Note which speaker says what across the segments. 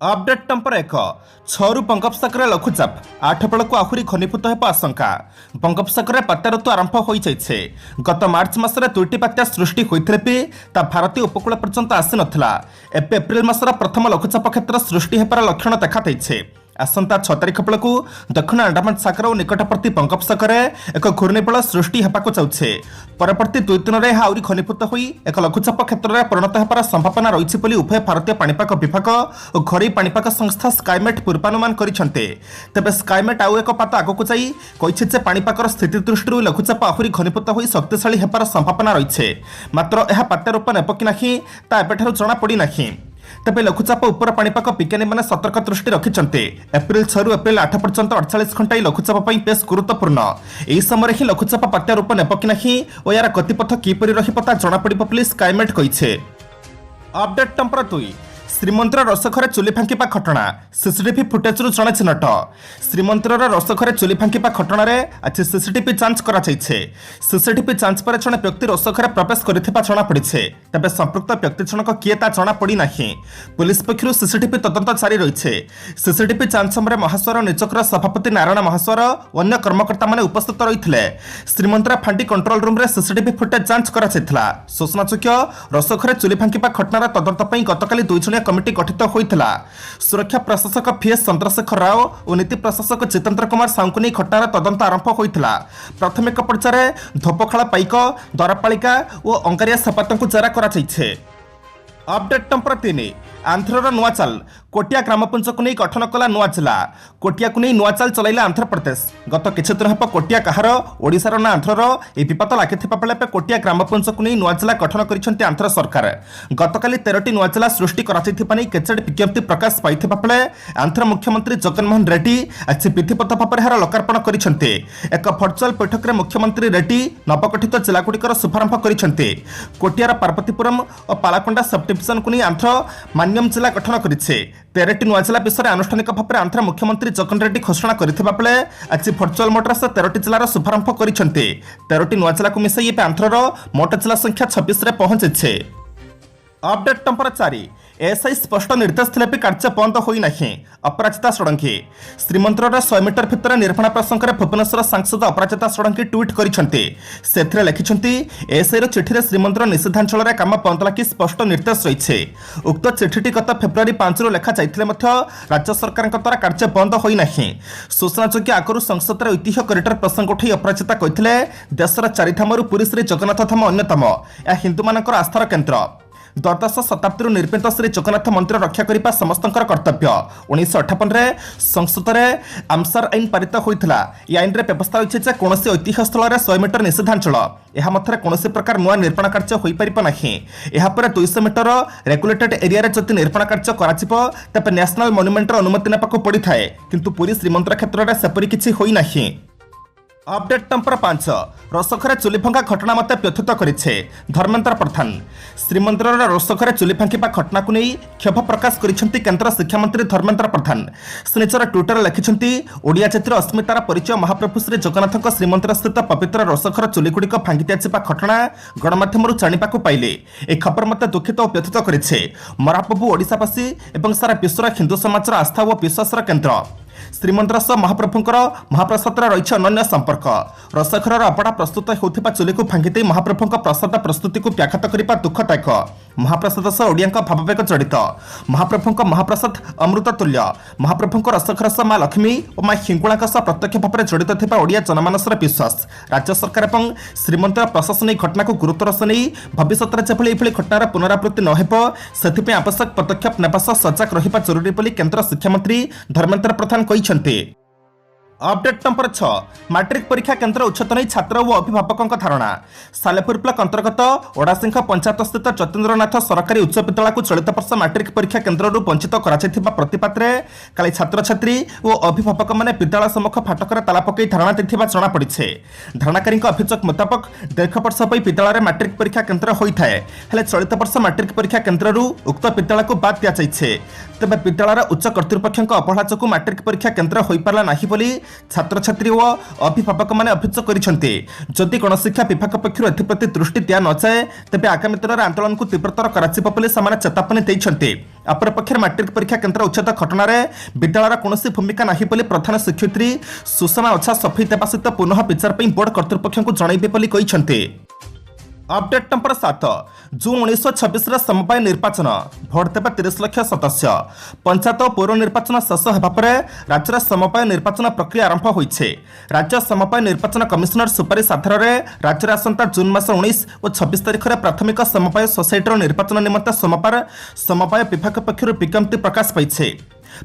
Speaker 1: Update टंपर एक छू बंगोपसागर लघुचाप आठ बेलू आहरी घनीभूत होगा आशंका। बंगोपसागर बात्या ऋतु आरंभ हो जाइए। गत मार्च मसरे दुईटी बात्या सृष्टि होते भी ता भारतीय उपकूल पर्यंत आसी नाला। एवं एप्रिल मसर प्रथम लघुचाप क्षेत्र सृष्टि होबार लक्षण देखा। आसंता 6 तारिख बेलू दक्षिण अंडमान सागर और निकटवर्ती बंगोपसागर एक घूर्णिबल सृष्टि होगाक जाउछे। परवर्ती 2 दिन में आहरी घनीभूत हो एक लघुचाप क्षेत्र में परिणत होबार संभावना रही उभय भारतीय पाणीपाग विभाग और घरोई पाणीपाग संस्था स्काईमेट पूर्वानुमान करते। तेज स्काईमेट आउ एक पात आगक जाइए पाणीपाग स्थिति दृष्टि लघुचाप आहरी घनीभूत हो शक्तिशाली होबार संभावना रही। मात्र यह बात्या रूप नेब कि नहीं ता एबेठारु जଣାपड़ी नहीं। तेज लघुचाप उपर पाणीपाग विज्ञानी मैंने सतर्क दृष्टि रखिंट। एप्रिल 6 रु एप्रिल 8 पर्यंत 48 घंटा लघुचाप बेस गुरुत्वपूर्ण। यह समय ही लघुचाप बात्या रूप नेब कि नहीं और यार गतिपथ किपरि रहिबो जଣାपड़ स्काईमेट कही। अपडेट टंपर 2 श्रीमंदिर रसघरे चुली फांकिबा घटना सीसीटीवी फुटेज जड़े चिन्हट। श्रीमंदिर रसघरे चुली फांकिबा घटना आज सीसीटीवी जांच कर सीसीटीवी जांच पर जड़े व्यक्ति रसघरे प्रवेश करथिबा जଣାपड़ी। तेज संपृक्त व्यक्ति जनक किए ता जଣାपड़ी नहीं। पुलिस पक्षर सीसीटीवी तदंत जारी रही। सीसीटीवी जांच समय महास्वर निचकर सभापति नारायण महास्वर और अन्य कर्मकर्ता माने उपस्थित रही। श्रीमंदिर फांडी कंट्रोल रूम रे सीसीटीवी फुटेज जांच कर सूचनायोग्य रसघरे चुली फांकिबा घटनार तदंत गतकाली 2 जणिया कमिटी गठित होता। सुरक्षा प्रशासक PS चंद्रशेखर राव और नीति प्रशासक जितेंद्र कुमार साहू को नहीं घटनार तदंत आरंभ होता। प्राथमिक पर्यायर धोपखाला पाइक द्वारपालिका और अंगारिया सेपात जेरा कर। अपडेट टंपर 3 आंध्रर नुआ चाल कोटिया ग्रामपुंज को नहीं गठन कला नुआ जिला। कोटिया को नहीं नुआ चाल चलाइला आंध्र प्रदेश। गत किछि दिन हेब कोटिया कहार ओडिशार ना आंध्रर ए विपद लागिथिबा बेले कोटिया ग्रामपुंज को नहीं नुआ जिला गठन करिसेंती आंध्र सरकार। गतकाली 13टी नुआ जिला सृष्टि कराइथिबा नै केचेड विज्ञप्ति प्रकाश पाइथिबा बेले आंध्र मुख्यमंत्री जगनमोहन रेड्डी आज विधिवत भाव में लोकार्पण करिसेंती। एक भर्चुआल बैठक में मुख्यमंत्री रेड्डी नवगठित जिलागुड़िकर शुभारंभ करिसेंती। कोटियार पार्वतीपुरम और पालाकोंडा सब डिविजन को नहीं आंध्र मान्यम जिला गठन करिছে। 13टी नुआ जिला विषय आनुष्ठानिक भाव में आंध्र मुख्यमंत्री जगन रेड्डी घोषणा करथिबा बेले आज भर्चुआल मोड से 13टी जिलार शुभारंभ करिसेंती। 13टी नुआ जिला को मिसाई आंध्रर मोट जिला संख्या 26 रे पहुंचे। अपडेट टंपर 4 एएसआई स्पष्ट निर्देश थे भी कार्य बंद होना। अपराजिता षडंगी श्रीमंदिर 100 मीटर भितर निर्माण प्रसंग में भुवनेश्वर सांसद अपराजिता षडंगी ट्वीट कर लिखिं एएसआई चिठी श्रीमंदिर निषेधांचल में काम बंद लगी स्पष्ट निर्देश रही। उक्त चिठी गत फेब्रुआरी 5 रु लेखा जाइए राज्य सरकार द्वारा कार्य बंद होना। सूचनायोग्य आगु संसद में ऐतिह्य करिडर प्रसंग उठाई अपराजिता कहते देशर 4 धाम पुरी श्री जगन्नाथ धाम अन्यतम। यह हिंदू मान आस्थार केन्द्र। द्वादश शताब्दी निर्मित श्री जगन्नाथ मंदिर रक्षा करने समस्त कर्तव्य। 1958 संसद में आमसार आईन पारित होता। यह आईन व्यवस्था रही कौन ऐतिह्य स्थल 100 मीटर निषेधांचल यह मध्य कौन प्रकार नुआ निर्माण कार्य हो पार 200 मीटर रेगुलेटेड एरिया जदि निर्माण कार्य कर नेशनल मॉन्यूमेंट अनुमति नेबाक पड़ता है किंतु पुरी श्रीमंदिर क्षेत्र में सेपरी किसी होना। अपडेट टंपर 5 रसघरे चुली फंका घटना मत व्यथित करे धर्मेन्द्र प्रधान। श्रीमंदिर रसघरे चुली फांकिबा घटना को नहीं क्षोभ प्रकाश करिसेंती केंद्र शिक्षा मंत्री धर्मेन्द्र प्रधान। से निजर ट्विटर लिखिंट ओडिया जातिर अस्मितार परिचय महाप्रभु श्री जगन्नाथ श्रीमंदिर स्थित पवित्र रसघर चुलीगुड़िक भांगी दिया घटना गणमाध्यम जाना पाइले। एक खबर मत दुखित और व्यथित करे। महाप्रभु ओडिशावासी और सारा विश्वर हिंदू समाजर आस्था और विश्वासर केन्द्र। श्रीमंदिर सह महाप्रभुंकर महाप्रसाद रही अनन्य संपर्क। रसघर अबड़ा प्रस्तुत होता चुली को भांगी महाप्रभु प्रसाद प्रस्तुति को व्याघात करने दुखदायक। महाप्रसाद सह ओडिया भाववेग जड़ित। महाप्रभु महाप्रसाद अमृत तुल्य। महाप्रभु रसघर सह माँ लक्ष्मी और माँ हिंगुणा प्रत्यक्ष भाव में जड़ित थिबा ओडिया जनमानसर विश्वास। राज्य सरकार और श्रीमंदिर प्रशासन घटना को गुरुत्वर से नहीं भविष्य में जेभली घटनार पुनरावृत्ति न हो से आवश्यक पदक्षेप नेबा सह सजग रहिबा जरूरी बोली केंद्र शिक्षा मंत्री धर्मेन्द्र प्रधान कहते। अपडेट नंबर 6 मैट्रिक परीक्षा केन्द्र उच्छेद नहीं छात्र और अभिभावकों धारणा। सालेपुर ब्लॉक अंतर्गत ओडासिंह पंचायत स्थित जतीन्द्रनाथ सरकारी उच्च विद्यालय को चलित वर्ष मैट्रिक परीक्षा केन्द्र वंचित प्रतिपाद में काली छात्र छात्री और अभिभावक मैंने विद्यालय सम्मुख फाटक ताला पकई धारणा देथिबा जଣାपड़ी। धारणाकारी अभियोग मुताबक दीर्घ वर्ष विद्यालय मैट्रिक परीक्षा केन्द्र होता है चलित वर्ष मैट्रिक परीक्षा केन्द्र उक्त विद्यालय को बाद दि जाइए। तेज विद्यालय उच्च कर्तृपक्ष अवहेला जो मैट्रिक परीक्षा केन्द्र हो पारा नहीं बोली छात्र छात्री और अभिभावक मैंने अभियोग करते। जदि गणशिक्षा विभाग पक्षर एप्रति दृष्टि दि न जाए तेज आगामी दिन में आंदोलन को तीव्रतर कर चेतावनी देते। अपरपक्षे मैट्रिक परीक्षा केन्द्र उच्छेद घटन विद्यालय कौन भूमिका नहीं बोली प्रधान शिक्षयित्री सुषमा ओझा सफेई देवा सहित पुनः विचार पर बोर्ड कर्तृपक्ष को जनइबे बोली कहिसेंते। अपडेट नंबर 7 जून 1926 समवाय निर्वाचन भोट देवा 30 लाख सदस्य पंचायत और पौर निर्वाचन शेष होगा पर राज्य समवाय निर्वाचन प्रक्रिया आरंभ होइछे। राज्य समवाय निर्वाचन कमिशनर सुपारिश आधार में राज्य आसंता जून मास 19 और 26 तारिख में प्राथमिक समवाय सोसाइटर निर्वाचन निमंते सोमवार समवाय विभाग पक्षर विज्ञप्ति प्रकाश पाइछे।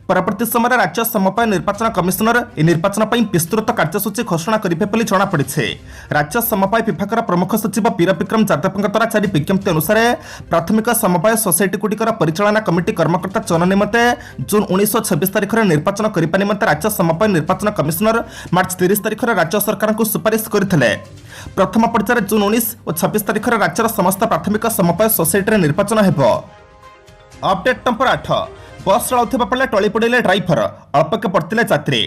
Speaker 1: परवर्ती समय राज्य समवाय निर्वाचन कमिशनर ए निर्वाचन पर विस्तृत कार्यसूची घोषणा करेंगे बोली जमापड़ी। राज्य समवाय विभाग प्रमुख सचिव वीर विक्रम यादव द्वारा जारी विज्ञप्ति अनुसार प्राथमिक समवाय सोसाइटी गुड़िकर परिचालना कमिटी कर्मकर्ता चयन निमंते जून 1926 तारिख में निर्वाचन करने निमंते राज्य समवाय निर्वाचन कमिशनर मार्च 30 तारिख में राज्य सरकार को सुपारिश करथिले। प्रथम पर्यायर जून 19 और 26 तारिख में राज्यर समस्त प्राथमिक समवाय सोसाइटी निर्वाचन हेबो। अपडेट नंबर 8 बस चलाउथिबा बेले टली पड़े ड्राइवर अल्पके पड़ते यात्री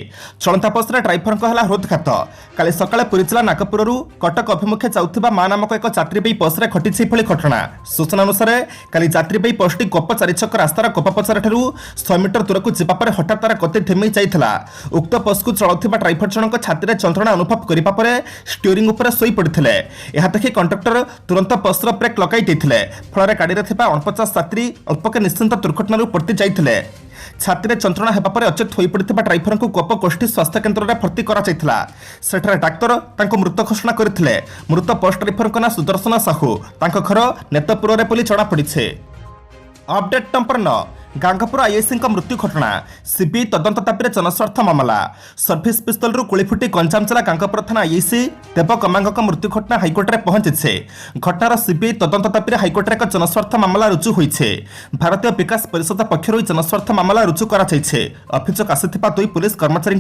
Speaker 1: चलता बस ड्राइवर हृदघात काली सकाळे पुरी जिला नागपुर कटक अभिमुखे जाउथिबा मा नामक एक यात्रीवाही बस रे घटिछि भली घटना। सूचना अनुसार काली यात्रीवाही बसटी गोप चारिछक रास्तार गोप पछार 100 मीटर दूरक जीवा पर हठात तार गति थेमी जाइथिला। उक्त बस को चलाउथिबा ड्राइवर जनक छाती रे जंत्रणा अनुभव करिबा पर स्टीयरिंग उपर सोई पड़िथिले। एहा देखि कंडक्टर तुरंत बसर ब्रेक लगाई दैथिले फल गाड़ी रे थिबा 49 यात्री अल्पके निश्चिंत दुर्घटना पड़ती जाइथिले। छाती में जंत्रणा होगा पर अचेत हो पड़ता ड्राइवर को गोप गोष्ठी स्वास्थ्य केन्द्र में भर्ती कर डाक्तर मृत घोषणा करते। मृत बस ड्राइवर ना सुदर्शन साहू घर नेतपुर बोली जमापड़ी। अपडेट नंबर 9 गांगपुर आईआईसी मृत्यु घटना सीबीआई तदंत दाबी जनस्वार्थ मामला सर्विस पिस्तल गुली फुटी गंजाम जिला गांगपुर थाना आईआईसी देव गमांग मृत्यु घटना हाइकोर्ट में पहुंची। घटनार सीबीआई तदंत दाबी हाइकोर्ट में एक जनस्वार्थ मामला रुजु होइछे। भारतीय विकास परिषद पक्षर जनस्वार्थ मामला रुजु कराଯାଇଛି। अभियोग आसिथिबा 2 पुलिस कर्मचारी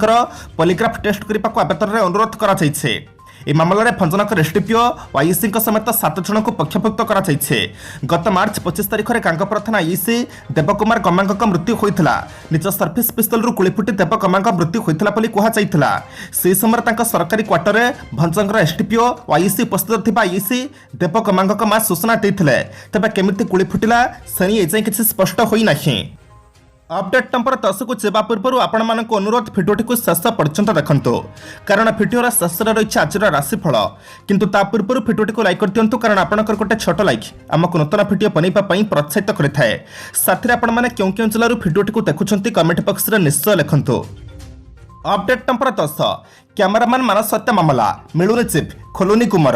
Speaker 1: पॉलीग्राफ टेस्ट करने को आवेदन में अनुरोध कराଯାଇଛି। ए मामलें भंजनगर एसडीपीओ आईआईसी समेत 7 जन को पक्षभुक्त कराଯାଇଛି। गत मार्च 25 तारिख में गांगपुर थाना आईआईसी देवकुमार गमांग मृत्यु होता। निज सर्विस पिस्तल गुली फुटी देव गमांग मृत्यु होता कहला। से समय सरकारी क्वार्टर में भंजनगर एसडीपीओ आईआईसी उपस्थित थिबा आईआईसी देव गमांग मां सूचना देते तेज केमिति गुली फुटिला से एजाएं किसी स्पष्ट होना। अपडेट नंबर 10 को जेबा पूर्व आपण मानक अनुरोध भिडियोटी को शेष पर्यंत देखंतु कारण भिडियोर शेष रही आज राशिफल किंतु ता पूर्व भिडियोटी को लाइक कर दियंतु कारण आपनकर गोटे छोट लाइक आमको नूतन भिडियो बनैबा पई प्रोत्साहित करिथाए। साथी आपण माने क्यों क्यों जिल्लारू भिडियोटी को देखुछंती कमेंट बॉक्स रे निश्चय लिखंतु। अपडेट नंबर 10 कैमरामैन मानस हत्या मामला मिलुनी चिप खोलुनी कुमार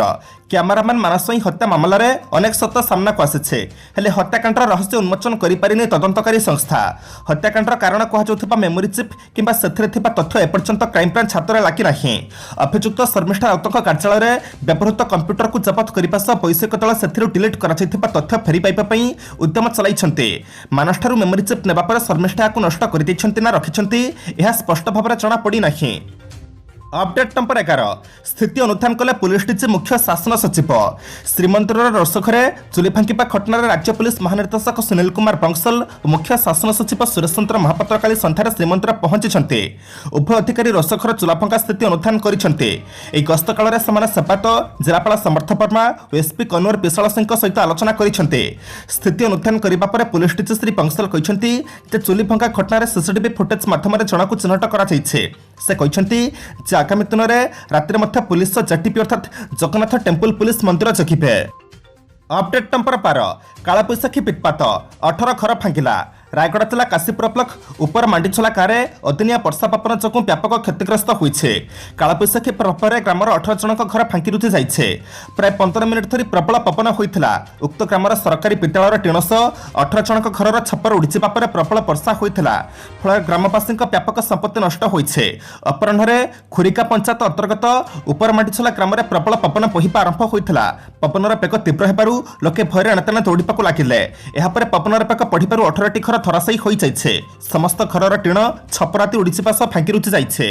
Speaker 1: कैमरामैन मानस हत्या मामलें अनेक सत्य सामना को आसी हेले हत्याकांडर रहस्य उन्मोचन करिपारिनी तदंतकारी संस्था। हत्याकांडर कारण कहुवा मेमोरी चिप किंबा सेथिरे थिबा तथ्य एपर्यंत क्राइमब्रांच हाथ लागी नाही। अभियुक्त शर्मिष्ठा राउतक कार्यालय में व्यवहृत कंप्यूटर को जबत करने सह वैषयिक दल से डिलीट कर तथ्य फेरी पाइबा उद्यम चलाई। मानस ठारू मेमोरी चिप नेबा पर शर्मिष्ठा को नष्ट कर ना रखिंट यह स्पष्ट भाव में जमापड़ी नाही। अपडेट नंबर 11 स्थिति अनुधान कले पुलिस डीजी मुख्य शासन सचिव श्रीमंदिर रोषघरे चुली फांकिबा घटनार राज्य पुलिस महानिर्देशक सुनील कुमार बंसल और मुख्य शासन सचिव सुरेश चंद्र महापात्र काली सन्धार श्रीमंदिर पहुंची। उभय अधिकारी रोषघर चुलाफंका स्थिति अनुधान करते। गस्त काल में सेपात जिलापाल समर्थ वर्मा और एसपी कन्वर विशाल सिंह सहित आलोचना करते। स्थिति अनुधान करने पर पुलिस डीजी श्री बंसल कहते चुली फंका घटनार सीसीटीवी फुटेज माध्यम जनक चिन्हट कर आगामी दिन में राति पुलिस जेटीपी अर्थात जगन्नाथ टेम्पल पुलिस मंदिर जगिबे। अपडेट नंबर 12 कालबैशाखी पिटपात 18 घर भांगिला रायगढ़ जिला काशीपुर ब्लक उपर मांडीछला गाँव में अदिनिया वर्षा पवन जो व्यापक क्षतिग्रस्त होइछे। कालबैशाखी प्रभाव में ग्रामर 18 जन घर भांगी रुझी जाइछे। प्राय 15 मिनिट धरी प्रबल पवन होइथिला। उक्त ग्रामर सरकारी विद्यालय टीण सह 18 जन घर छपर उड़ीजिबा पर प्रबल वर्षा होइथिला फल ग्रामवासी व्यापक संपत्ति नष्ट होइछे। अपराह्न खुरिका पंचायत अंतर्गत उपर मांडीछला ग्राम में प्रबल पवन बहिबा आरंभ होइथिला। पवनर बेग तीव्र हेबारु लोके भୟରେ एणेतेणे दौड़ाक लगिले। एहापर पवनर बेग बढ़िबारु 18टी घर धराशायी हो जाइछे। समस्त घरर टीण छपराती उड़ीजिबा सह भांगी रुझी जाइछे।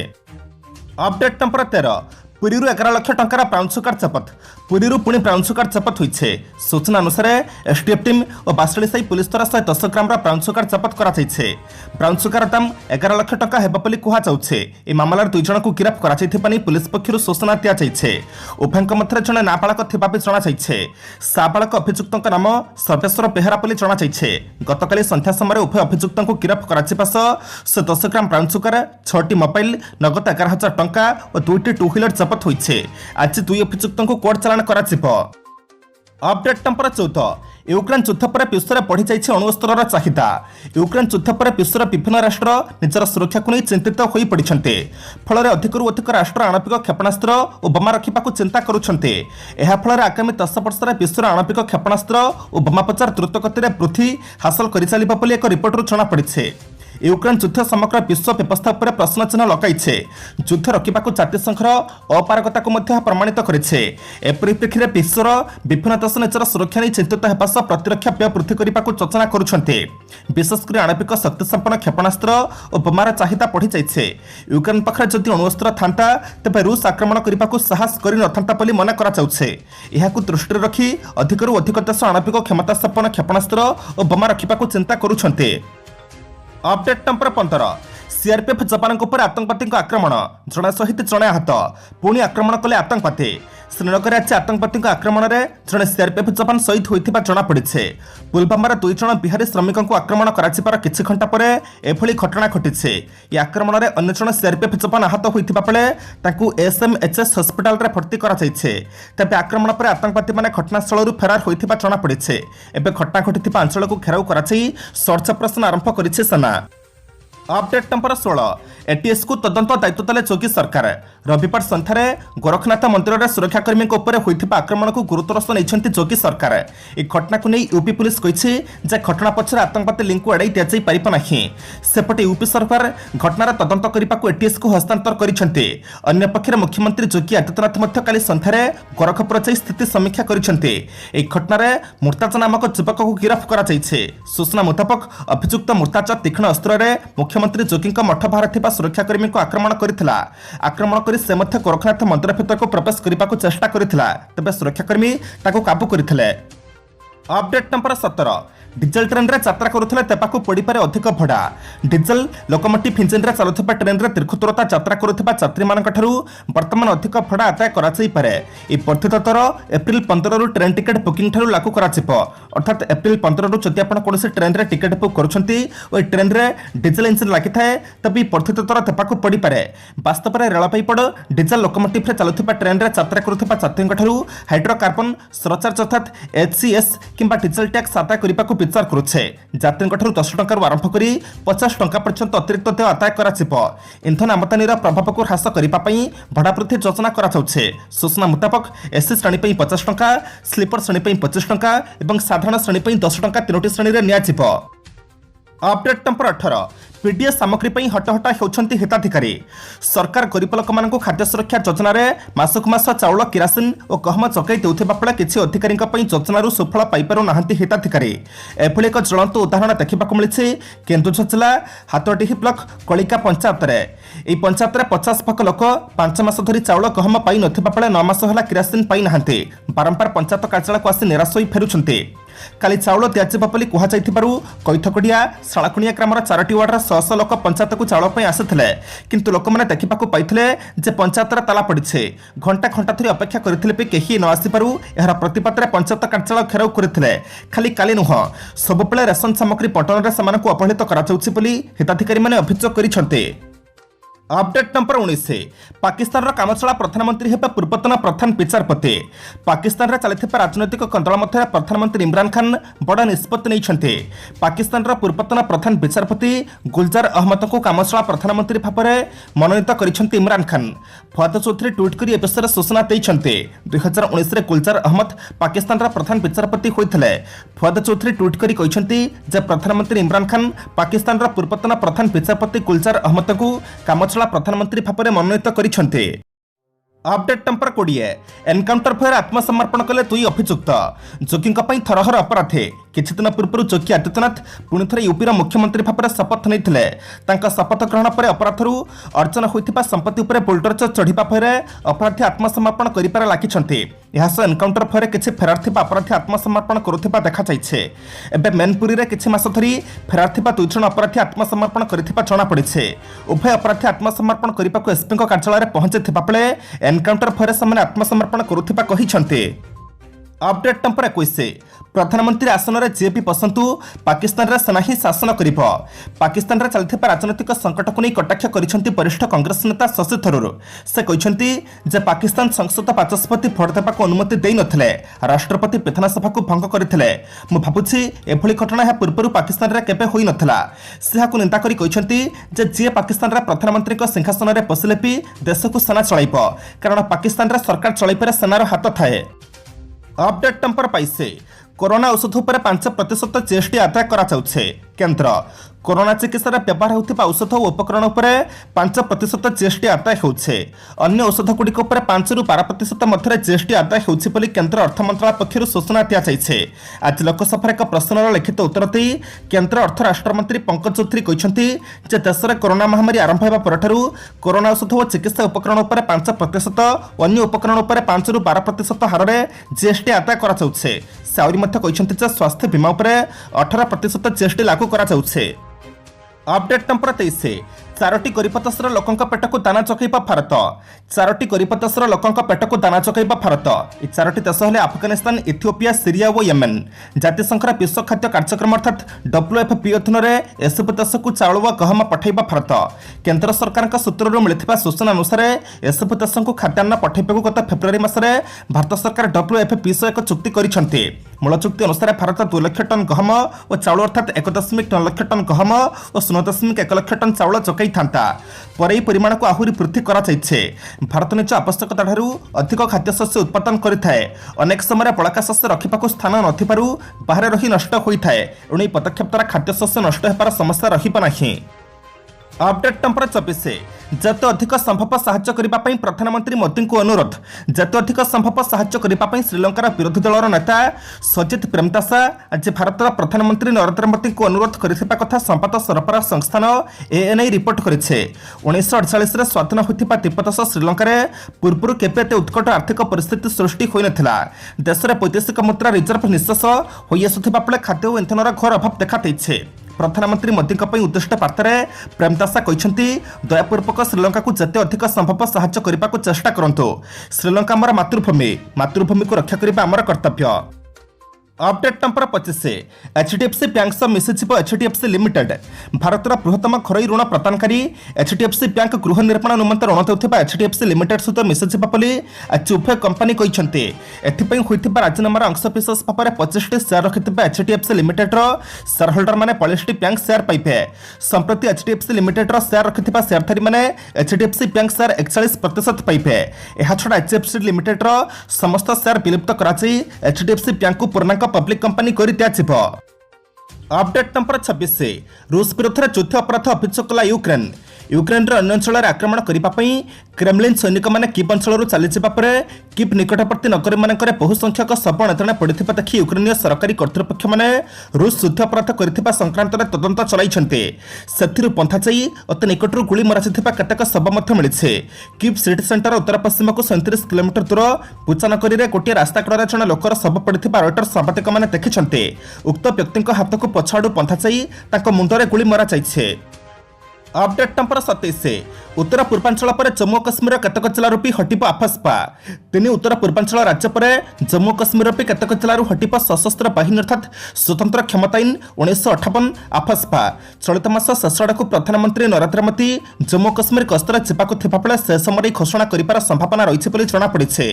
Speaker 1: अपडेट नंबर 13 पुरी 11 लाख टंकार ब्राउन सुगार जबत पुरी पुणी ब्राउन सुगार जबत होइछे। सूचना अनुसार एसटीएफ टीम और बासळी साई पुलिस द्वारा 110 ग्राम ब्राउन सुगार जबत करा जाइछे। ब्राउन सुगार दाम 11 लाख टंका हेबा बोली कुहा जाउछे। ए मामलार 2 जणको गिरफ्त करा जाइथिबानी पुलिस पक्षरु सूचना दिया जाइछे। उभयଙ୍କ मध्य जणे नाबालक थिबा बे जणा जाइछे। साबालक अभियुक्तଙ୍କ नाम सर्वेश्वर बेहरा बोली जणा जाइछे। गतकाली संध्या समय उभय अभियुक्तଙ୍କୁ गिरफ्त करा जिबा सह 110 ग्राम ब्राउन सुगार 6टी मोबाइल नगद 11,000 टंका और 2टी टू व्हीलर जबत होइछे। आज 2 अभियुक्तଙ୍କୁ कोर्ट चालान करा जिवो। अपडेट नंबर 14 यूक्रेन युद्ध पर विश्व बढ़ी जाइए अणुअस्त्रर चाहिदा। यूक्रेन युद्ध पर विश्वर विभिन्न राष्ट्र निजर सुरक्षा को नहीं चिंतित हो पड़ते। फल अधिकरू अधिक राष्ट्र आणविक क्षेपणास्त्र और बोमा रखा चिंता करुछन्ते। एहा फल आगामी 10 वर्ष विश्वर आणविक क्षेपणास्त्र और बोमा प्रचार द्रुत गति में वृद्धि हासिल कर चलिबा बोली एक रिपोर्टरू जଣାपड़ी। यूक्रेन युद्ध समग्र विश्व व्यवस्था पर प्रश्न चिन्ह लगाइछे। युद्ध रखा जातिसंघर अपारगता को प्रमाणित करेछे। ए परिप्रेक्षी में विश्वर विभिन्न देश निजर सुरक्षा नहीं चिंतित होगा सह प्रतिरक्षा व्यय वृद्धि करने को योजना करुछन्ते। विशेषकर आणविक शक्ति संपन्न क्षेपणास्त्र और बोमार चाहिदा बढ़ी जाइछे। यूक्रेन पाखरे जदि अणुअस्त्र थांता तेबे रूस आक्रमण करने को साहस करि नथांता बोली मन कराଯାउछे। एहाकु दृष्टि रखी अधिकरू अधिक देश आणविक क्षमता संपन्न क्षेपणास्त्र और बोमा रखा चिंता करुछन्ते। अपडेट नंबर 15 सीआरपीएफ जवान आतंकवादी आक्रमण जड़े शहीद जड़े आहत पुणी आक्रमण कले आतंकवादी। श्रीनगर आज आतंकवादी आक्रमण में जड़े सीआरपीएफ जवान शहीद होता जमापड़ी। पुलवामार 2 जण बिहारी श्रमिकों को आक्रमण कर किछि घंटा पर एभली घटना घटी। यह आक्रमण में अन्य जण सीआरपीएफ जवान आहत होता बेले एसएमएचएस हस्पिटाल भर्ती तेज आक्रमण पर आतंकवादी मैंने घटनास्थल फेरार होता जमापड़ी। एवं घटना घटी अंचल को घेराव कर सर्च ऑपरेशन आरंभ कर सेना। अपडेट नंबर 16 एटीएस को तदंत दायित्व देले योगी सरकार। रविवार संध्यारे गोरखनाथ मंदिर में सुरक्षाकर्मी होता आक्रमण को गुरुतर सह नहीं योगी सरकार। यह घटना को नहीं यूपी पुलिस कही घटना पछरे आतंकवादी लिंक को एड़ाई दि पारिब नहीं। सेपटे यूपी सरकार घटनार तदंत करने को एटीएस को हस्तांतर करछन्ते। अन्य पक्षरे मुख्यमंत्री योगी आदित्यनाथ काली संध्यारे गोरखपुर जाई स्थिति समीक्षा करछन्ते। एक घटनार मुर्ताज नामक युवक को गिरफ्त करा जाइछे। सूचना मुताबक अभियुक्त मुर्ताज तीक्ष्ण अस्त्र मुख्यमंत्री योगी मठ बाहर सुरक्षाकर्मी को आक्रमण करथिला। आक्रमण कर से गोरखनाथ मंदिर भीतर को प्रवेश करने को चेष्टा करथिला, तेबे सुरक्षाकर्मी ताको काबू करथिले। अपडेट नंबर 17 डीजेल ट्रेन रे यात्रा करुथिले तेपाकु पड़िपारे अधिक भड़ा। डीजेल लोकोमोटिव इंजिन रे चलुथिबा ट्रेन रे दीर्घ दूरता यात्रा करुथिबा यात्री मानक ठारू वर्तमान अधिक भड़ा आदाय करा जाई पारे। ए वर्धित दर एप्रिल 15 रु ट्रेन टिकेट बुकिंग ठारू लागू करा जिवो। अर्थात एप्रिल 15 रु जदि आपण कोनोसी ट्रेन रे टिकेट बुक करूछंती ओ ट्रेन रे डीजेल इंजिन लागि थाए तबे वर्धित दर तेपाकु पड़ी पारे। वास्तव में रेलवे पड़ डीजेल लोकोमोटिव रे चलुथिबा ट्रेन रे यात्रा करुथिबा यात्री ठारू हाइड्रोकार्बन सरचार्ज अर्थात एचसीएस किंबा डीजेल टैक्स आदाय करने विचार करुछे। यात्री 10 टंकार आरंभ कर 50 टंका पर्यंत अतिरिक्त देय आदाय करा जिवो। इंधन आमदानीर प्रभाव को ह्रास करने भड़ा वृद्धि योजना करा जाउछे। सूचना मुताबक एसी श्रेणी 50 टंका, स्लीपर श्रेणी 25 टंका और साधारण श्रेणी 10 टंका 3टी श्रेणी में नियाजिवो। अपडेट नंबर 18 पीडीएस सामग्री पर हटहटा होती हिताधिकारी। सरकार गरीब लोक खाद्य सुरक्षा योजन मासक मास चाउल किरासिन और गहम जगै देउथिबा बेले किछि अधिकारी योजन सुफल पाइपारु नाहंती हिताधिकारी। एभली एक ज्वलंत उदाहरण देखा मिली केन्दुझर जिला हातडीही ब्लॉक कलिका पंचायत में। पंचायत में 50 भाग लोक 5 मास धरी चाउल गहम पाई नथिबा बेले 9 मास होला किरासिन पाई नाहंती। बारंबार पंचायत कार्यालय को आसी निराश होई फेरुछन्ते। काली चाउल दियाजिबा बोली कुहा जाइथिबारु कैथकड़िया शालाकुणिया ग्रामर 4टी वार्डर 100 लोक पंचायत को चाउल पई आसिथिले, किंतु लोक माने देखिबाकु पाइथिले जे पंचायत रा ताला पड़िछे। घंटा घंटा धरि अपेक्षा करथिले पे केही न आसिबारु एहरा प्रतिपाद रे पंचायत कार्यालय घेराव करथिले। खाली काली नुह सबुबेले रेशन सामग्री बंटन रे समानकु अपहृत करा जाउछि बोली हिताधिकारी माने अभियोग करिछन्ते। अपडेट नंबर 19 पाकिस्तान कामचला प्रधानमंत्री हेबे पूर्वतन प्रधान विचारपति। पाकिस्तान चलता राजनैतिक कंदल मध्य प्रधानमंत्री इमरान खान बड़ निष्पत्ति नहीं। पाकिस्तान पूर्वतन प्रधान विचारपति गुलजार अहमद को कामचला प्रधानमंत्री भाव में मनोनीत कर इमरान खान। फुआद चौधरी ट्वीट कर ए विषय सूचना देते। 2019 में गुलजार अहमद पाकिस्तान प्रधान विचारपति होते। फुआद चौधरी ट्वीट कर कहते प्रधानमंत्री इमरान खान पाकिस्तान पूर्वतन प्रधान विचारपति गुलजार अहमद को कामचला प्रधानमंत्री भाव में मनोनीत करिछन्ते। अपडेट नंबर 20 एनकाउंटर भयर आत्मसमर्पण कले 2 अभियुक्त। जोगी थरहर अपराधे କିଛି ଦିନ ପୂର୍ବରୁ ଯୋଗୀ ଆଦିତ୍ୟନାଥ ପୁଣି ଥରେ ୟୁପିର ମୁଖ୍ୟମନ୍ତ୍ରୀ ଭାବରେ ଶପଥ ନେଇଥିଲେ। ତାଙ୍କ ଶପଥ ଗ୍ରହଣ ପରେ ଅପରାଧରୁ ଅର୍ଜନ ହୋଇଥିବା ସମ୍ପତ୍ତି ଉପରେ ବୁଲଡୋଜର ଚଢ଼ିବା ପରେ ଅପରାଧୀ ଆତ୍ମସମର୍ପଣ କରିବାରେ ଲାଗିଛନ୍ତି। ଏହା ସହ ଏନ୍କାଉଣ୍ଟର ପରେ କିଛି ଫେରାର ଥିବା ଅପରାଧୀ ଆତ୍ମସମର୍ପଣ କରୁଥିବା ଦେଖାଯାଇଛି। ଏବେ ମେନପୁରୀରେ କିଛି ମାସ ଧରି ଫେରାର ଥିବା 2 ଜଣ ଅପରାଧୀ ଆତ୍ମସମର୍ପଣ କରିଥିବା ଜଣାପଡ଼ିଛି। ଉଭୟ ଅପରାଧୀ ଆତ୍ମସମର୍ପଣ କରିବାକୁ ଏସ୍ପିଙ୍କ କାର୍ଯ୍ୟାଳୟରେ ପହଞ୍ଚିଥିବା ବେଳେ ଏନ୍କାଉଣ୍ଟର ପରେ ସେମାନେ ଆତ୍ମସମର୍ପଣ କରୁଥିବା କହିଛନ୍ତି। अपडेट नंबर 21 प्रधानमंत्री आसन में जी भी बसंतु पाकिस्तान रे सेना ही शासन करिब। पाकिस्तान रे चलथिबा राजनीतिक संकट को नहीं कटाक्ष करिसेंती वरिष्ठ कांग्रेस नेता शशि थरूर। से कहिसेंती जे पाकिस्तान संसद बाचस्पति भोट देबाक अनुमति देई नथिले, राष्ट्रपति विधानसभा को भंग करथिले। मु भाबुछि एभली घटना या पूर्व पाकिस्तान रे केबे होई नथिला। से हाकु निंदा करी कहिसेंती जे जी पाकिस्तान रे प्रधानमंत्री को सिंहासन रे बसिले भी देश को सेना चलाइब, कारण पाकिस्तान रे सरकार चलाइबारे सेनार हाथ थाए। अपडेट नंबर 22 कोरोना औषध पर 5% जीएसटी आदाय करा जाउछे। केंद्र कोरोना चिकित्सा व्यवहार होता औषध और उपकरण पर 5% जीएसटी आदाय होउछे। अन्य औषध गुड़िक 5 ରୁ 12% मध्य जीएसटी आदाय होउछि बोली केंद्र अर्थ मंत्रालय पक्षर सूचना दिया जाइछे। आज लोकसभा एक प्रश्नर लिखित उत्तर दे केंद्र अर्थ राष्ट्रमंत्री पंकज चौधरी कहते जे देश में कोरोना महामारी आरंभ होगा परठारु कोरोना औषध और चिकित्सा उपकरण पर 5%, अन्य उपकरण पर 5 ରୁ 12% हार में जीएसटी आदाय करा जाउछे। से आउरी मध्य कहते जे स्वास्थ्य बीमा पर 18% जीएसटी लागू करा जाउछे। अपडेट नंबर 23 चारोटी गरीबतस्र लोकों पेट को दाना चकैबा भारत। चारोटी गरीबतस्र लोकों पेट को दाना चकैबा भारत। ये चारोटी देश हेले अफगानिस्तान, इथियोपिया, सीरिया और येमेन। जातिसंघर विश्व खाद्य कार्यक्रम अर्थात WFP अधीन एसबू देश को चाउल व गहम पठाइबा भारत। केंद्र सरकार सूत्रରୁ मिलिଥିବା सूचना अनुसार एसबू देश को खाद्यान्न पठाइबाकू गत फेब्रुआरी मासरे भारत सरकार WFP सह एक चुक्ति करिसेंती। मूल चुक्ति अनुसार भारत 2 लाख टन गहम और चाउल अर्थात 1.9 लाख टन गहम और 0.1 लाख टन चाउल चकई था। पर यह परिमाण को आहरी वृद्धि करा जाइछे। भारत निज आवश्यकता ठारू अधिक खाद्यशस्य उत्पादन करिथाए। अनेक समय बळका शस्य रखिबाकू स्थान नथिबारु बाहर रही नष्ट होइथाए। एणु यह पदक्षेप द्वारा खाद्यशस्य नष्ट हेबार समस्या रहिबा नाही। अपडेट नंबर 24 जत अधिक संभव साहाय्य करने पर प्रधानमंत्री मोदी को अनुरोध। जत अधिक संभव साहाय्य करने श्रीलंकार विरोधी दलर नेता सजित प्रेमदासा आज भारत प्रधानमंत्री नरेंद्र मोदी को अनुरोध करथिबा कथा संबाद सरबराह संस्थान ANI रिपोर्ट करिछे। 1948 रे स्वाधीन होइथिबा तिब्बत श्रीलंकार पूर्व केबे एते उत्कट आर्थिक परिस्थिति सृष्टि होई नथिला। देश में वैदेशिक मुद्रा रिजर्व निःशेष होई आसुथिबा बेले खाद्य और इंधनर घोर अभाव देखा देइछे। प्रधानमंत्री मोदी उद्दिष्ट वार्ता प्रेमदासा कहते दयापूर्वक श्रीलंका को जिते अधिक संभव साहाय्य करने को चेष्टा करूँ। श्रीलंका आमर मातृभूमि को रक्षा करने आमर कर्तव्य। अपडेट नंबर 25 HDFC बैंक सह मिशिजिव HDFC लिमिटेड। भारतर बृहत्तम घरोई ऋण प्रदानकारी HDFC बैंक गृह निर्माण निमंते ऋण देउथिबा HDFC लिमिटेड सहित मिशिजिव बोली आज उभय कंपनी कहते। एथिपई होइथिबा राजीनामार अंशविशेष भाव 25टी शेयर रखिथिबा HDFC लिमिटेड शेयर होल्डर माने 45टी बैंक शेयर पाइबे। संप्रति HDFC लिमिटेड शेयर रखिथिबा शेयरधारी माने HDFC बैंक शेयर 41% पाइबे। एहा छडा HDFC लिमिटेड समस्त शेयर विलुप्त कराई HDFC बैंक को पूर्णांक पब्लिक कंपनी कर दिया। अपडेट नंबर 26 रूस विरुद्ध युद्ध अपराध अभियोग कला यूक्रेन। यूक्रेन अन्य अंचल आक्रमण करने क्रेमलिन सैनिक मैंने किव अंचल चलीजा पर किव निकटवर्ती नगर मानक बहु संख्यक शव अणतणे पड़ा देखि यूक्रेनीय सरकारी कर्तृपक्ष मैंने रूस युद्ध अपराध कर संक्रांत तदंत चलाई। से पंथा जाई अति निकटू गुली मराई केतेक शव मिली। किव सिटी सेंटर उत्तर पश्चिम को 37 किलोमीटर दूर बुचानकरी में गोटे रास्ता कड़े जड़े लोकर शव पड़ा रॉयटर सांबादिक मैंने देखिंटे। उक्त व्यक्ति हाथ को पछआड़ू पंथा जाई मुंडरे गुली मराई। अपडेट नंबर 27 उत्तर पूर्वांचल पर जम्मू काश्मीर केतक जिलूर भी हटिब आफस्पा। 3 उत्तर पूर्वांचल राज्य पर जम्मू काश्मीर भी केतक जिलूर हटिब सशस्त्र बाहिनी अर्थात स्वतंत्र क्षमता आईन 1958 आफस्पा। चलित मास शेष आड़क प्रधानमंत्री नरेंद्र मोदी जम्मू काश्मीर गस्तर जावाक थिबा बेले से समय घोषणा करिबार संभावना रही बोली जଣାपड़िछे।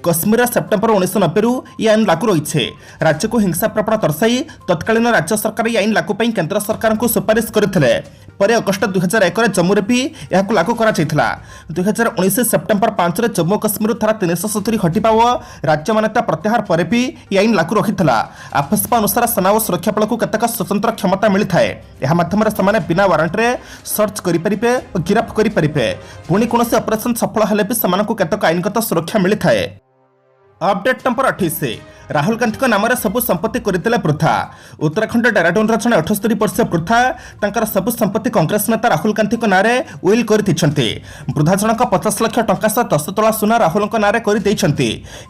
Speaker 1: काश्मीर सेप्टेम्बर 1990 यह आईन लागू रही। राज्य को हिंसा प्रवण दर्शाई तत्कालीन राज्य सरकार यह आईन लागू पर केंद्र सरकार को सुपारिश करथिले। पर अगस्ट 2001 जम्मू रे भी यह लागू करा जायथिला। 2019 सेप्टेम्बर 5 रे जम्मू काश्मीर धारा 370 हटिबा और राज्य मान्यता प्रत्याहार पर भी यह आईन लागू रहिथिला। आफस्पा अनुसार सेना और सुरक्षा बल को केतक स्वतंत्र क्षमता मिली थाए। यह माध्यम से बिना वारंट रे सर्च करिपरिबे और गिरफ्त करिपरिबे। पुणी कोनोसी ऑपरेशन सफल हेले भी सेमानकु केतक आईनगत सुरक्षा मिली थाए। अपडेट नंबर 28 राहुल गांधी नाम सबु संपत्ति करते पृथा। उत्तराखंड डेराडून जड़े 78 वर्षीय पृथा तांकर सबु संपत्ति कांग्रेस नेता राहुल गांधी नाँ उइल कर वृद्धा जनक 50 लाख टंका सह 10 तोला सुना राहुल नाँ करते।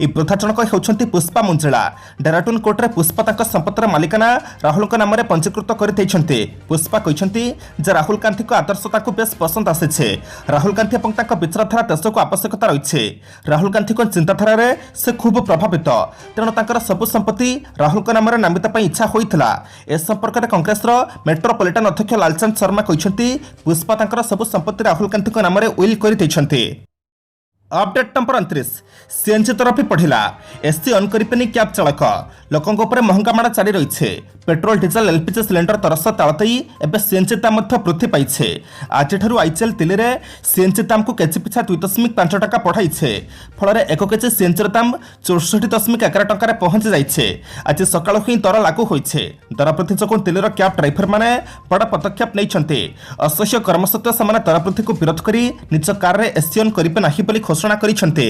Speaker 1: वृद्धा जनक होती पुष्पा मुंजिला। डेराडून कोर्टे पुष्पा तांकर संपत्तिर मालिकाना राहुल नाम पंजीकृत करते। पुष्पा कहते राहुल गांधी आदर्शता को बेस पसंद आसी। राहुल गांधी और विचारधारा देश को आवश्यकता रही। राहुल गांधी चिंताधारा से खूब प्रभावित, तेणु सबु संपत्ति राहुल नाम नामित इच्छा होता। ए संपर्क में कांग्रेस मेट्रोपोलिटान अध्यक्ष लालचंद शर्मा कहते पुष्पा तांकर सबु संपत्ति राहुल गांधी नाम उइल करते। अपडेट नंबर 29 सीएनजी तरफ पढ़िला एससी अन करेनि क्याब चालक लोकों महंगा माड़ जारी रही। पेट्रोल डीजेल एलपीजी सिलेंडर तरस तालतई एवं सीएनजी दाम वृद्धि पाई। आज आईसीएल दिल्ली में सीएनजी दाम को केजी पिछा 2.5 टका बढ़ाई। फल 1 केजी सीएनजी दाम 64.11 टकर पहुंची जाइए। आज सकाल ही दर लागू होइछे। दर वृद्धि जो दिल्लीर क्याब ड्राइभर मैंने बड़ पदक्षेप नहीं। असह्य कर्म सत्वे से दर वृद्धि को विरोध कर निज कार में एससी अन करेंगे ना घोषणा करिसेंते।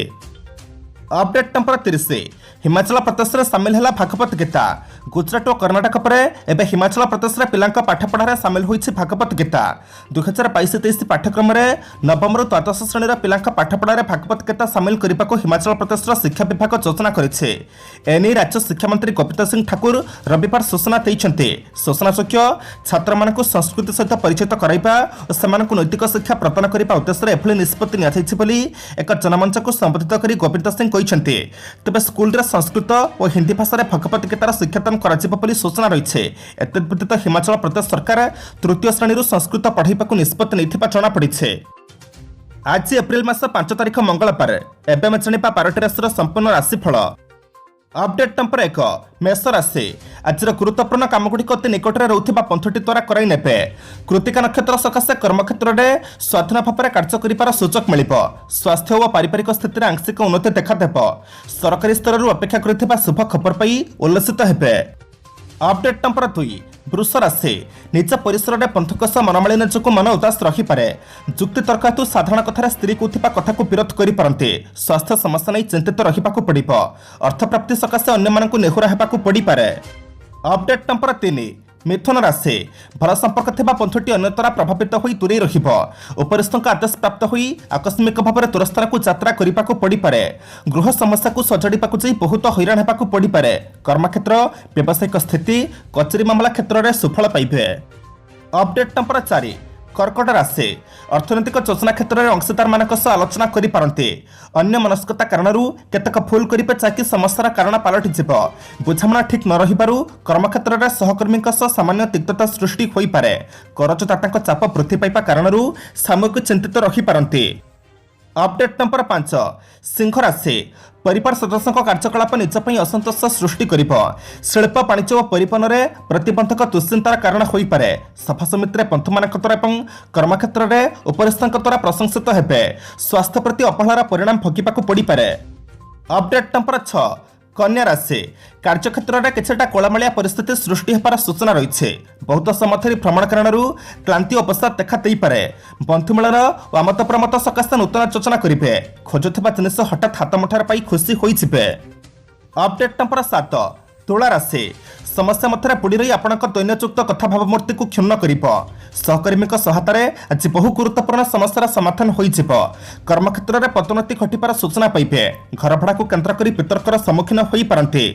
Speaker 1: अपडेट नंबर 30 हिमाचल प्रदेश में सामिल है भागवत गीता। गुजरात और कर्णाटक पर एवं हिमाचल प्रदेश में पिला पाठपढ़ार सामिल होती भागवत गीता। 2022-23 पाठ्यक्रम में नवम रु द्वादश श्रेणी पिला पाठपढ़ार भागवत गीता सामिल करने को हिमाचल प्रदेश शिक्षा विभाग योजना करेছে। एने राज्य शिक्षा मंत्री गोविंद सिंह ठाकुर रविवार सूचना देते। सूचनायोग्य छात्र मानक संस्कृति सहित परिचित कराइबा और सेमानकु नैतिक शिक्षा प्रदान करने उद्देश्य एभली निष्पत्ति नियाଯାଇଛି बोली एक जनमंच को संबोधित कर गोविंद सिंह कहते। तेज स्कूल संस्कृत और हिंदी भाषा भगवत गीतार शिक्षादान कर सूचना रही। एतद्व्यतीत हिमाचल प्रदेश सरकार तृतीय श्रेणी संस्कृत पढ़ाइबा निष्पत्ति नहीं जमापड़ी। आज एप्रिल मास 5 तारिख मंगलवार एवं जाना 12टी राशि संपूर्ण राशिफल। अपडेट नंबर 1 मेष राशि आज गुरुत्वपूर्ण कामगुड़िक अति निकट में रोकवा पंथटी द्वारा कराई नेबे। कृतिका नक्षत्र सकाशे कर्मक्षेत्र में स्वाधीन भाव में कार्य कर सुजोग मिल। स्वास्थ्य और पारिवारिक स्थिति में आंशिक उन्नति देखादेव। सरकारी स्तर अपेक्षा कर शुभ खबर पाई उल्लसित हेबे। अपडेट नंबर 2 वृष राशि निज परिसर में पंथक सह मनमालिन्य जो मन उदास रहीपे। जुक्ति तर्क हेतु साधारण कथार स्त्री कहता कथा को विरोध करते। स्वास्थ्य समस्या नहीं चिंतित रहा पड़ो। अर्थप्राप्ति सकाशे अन्य नेहुरा होगा पड़पे। अपडेट नंबर 3 मिथुन राशि भल संपर्क थिबा पंथटी अन्य द्वारा प्रभावित होई दूरे रहिबो। उपरिस्थक आदेश प्राप्त होई आकस्मिक भाव में दूरस्थान को यात्रा करने को पड़पे। गृह समस्या को सजाड़ा जा बहुत हैरान होगा पड़पे। कर्मक्षेत्र व्यावसायिक स्थिति कचेरी मामला क्षेत्र में सुफल पाइबे। अपडेट नंबर 4 कर्कट राशि अर्थनैतिक योजना क्षेत्र में अंशीदार मान आलोचना करते। अन्य मनस्कता कारण केतक भूल करेंगे जहाँकि समस्यार कारण पलटि बुझामणा ठीक न रही कर्मक्षेत्र में सहकर्मी सामान्य तिक्तता सृष्टि हो पाए। करजदाता चाप वृद्धि पाइबा कारण सामयिक चिंतित रहीपारती। अपडेट नंबर 5 सिंह राशि परिवार सदस्यों कार्यकलाप निजपाई असंतोष सृष्टि कर। शिल्प वाणिज्य और परिवहन में प्रतिबंधक दुश्चिंतार कारण हो पाए। सभा समिति पंथ मान द्वारा कर्मक्षेत्र में उपरिस्थों द्वारा प्रशंसित हेबे। स्वास्थ्य प्रति अपहलार परिणाम भोगवाक पड़पे। अपडेट नंबर 6 कन्या राशि कार्यक्षेत्र में किछटा कोलामलिया परिस्थिति सृष्टि होबार सूचना रही। बहुत समय धरी भ्रमण कारण क्लांति अवसाद देखा पारे। बंधुमेलन और आमत प्रमत सकाशे नूतन योजना करेंगे। खोजुवा जिनिस हठात हाथ मुठार पाई खुशी होइजिबे। अपडेट नंबर 7 तुला राशि समस्या मध्य बुड़ी रही आपण दैन्ययुक्त कथा भावमूर्ति को क्षुण्ण कर। सहकर्मी सहायतार आज बहु गुरुत्वपूर्ण समस्यार समाधान हो। कर्मक्षेत्र में पदोन्नति घटार सूचना पाइबे। घर भड़ा को केन्द्र कर वितर्कर सम्मुखीन हो पारती।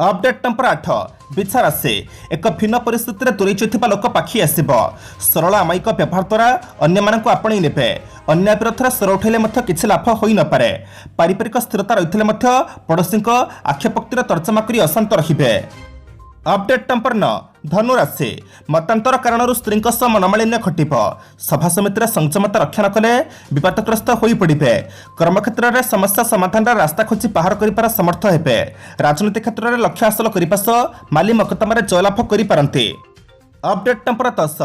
Speaker 1: अपडेट नंबर 8 बिछा राशि एक भिन्न परिस्थिति में दूरे जाइथिबा लोक पाखी आसिब। सरल आमायिक व्यवहार द्वारा अन्य मानक आपणई नेबे। अन्य विरोध स्वर उठेले किसी लाभ हो न पारे। पारिवारिक स्थिरता रही पड़ोशी आक्षेपोक्तिर तर्जमा कर अशांत रहिबे। अपडेट नंबर 9 धनु राशि मतांतर कारण स्त्री मनमालिन्य घटिब। सभा समिति संयमता रक्षा न कले विवादग्रस्त हो पड़े। कर्मक्षेत्र में समस्या समाधान रास्ता खोजी बाहर कर समर्थ हेबे। राजनीति क्षेत्र में लक्ष्य हासिल करने माली मकदमा जयलाभ करते। अपडेट नंबर 10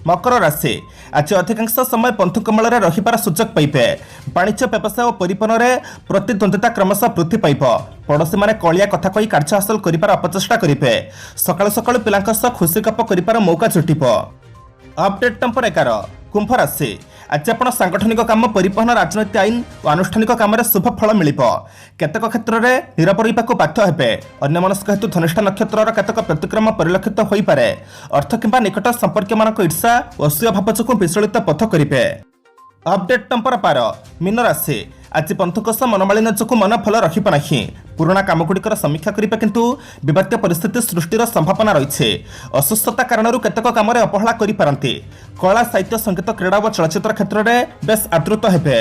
Speaker 1: मकर राशि आज अधिकांश समय पंथकमल रहीबार सुजोग पाइबे। वाणिज्य व्यवसाय और परिवहन में प्रतिद्वंदिता क्रमशः वृद्धि पाइब। पड़ोशी मैंने कलिया कथा कही कार्य हासिल कर अपचेष्टा करेंगे। सकाळु सकाळु पिलांक सह खुशी गप कर मौका जुटिब। अपडेट नंबर 11 कुंभ राशि आज आपण सांगठनिक काम परिवहन राजनीति आईन और आनुष्ठानिक काम शुभ फल मिल केतक क्षेत्र में नीरव रही बाध्य हे अन्यमनस्क हेतु धनिष्ठा नक्षत्र केतक प्रतिक्रम परिलक्षित हो पारे अर्थ किंबा निकट संपर्क मान ईर्षा और असूय भाव जो विचलित पथ करेंगे। अपडेट टंपर पार मीन राशि आज पंथकोश मनमालिन जो मन फल रखना पुराणा कामगुड़िकर समीक्षा करेंगे किंतु विवाद्य परिस्थिति सृष्टिर संभावना रही असुस्थता कारण केतक काम अपहेला करा कला साहित्य संगीत क्रीड़ा और चलचित्र क्षेत्र में बेस आदृत हेबे।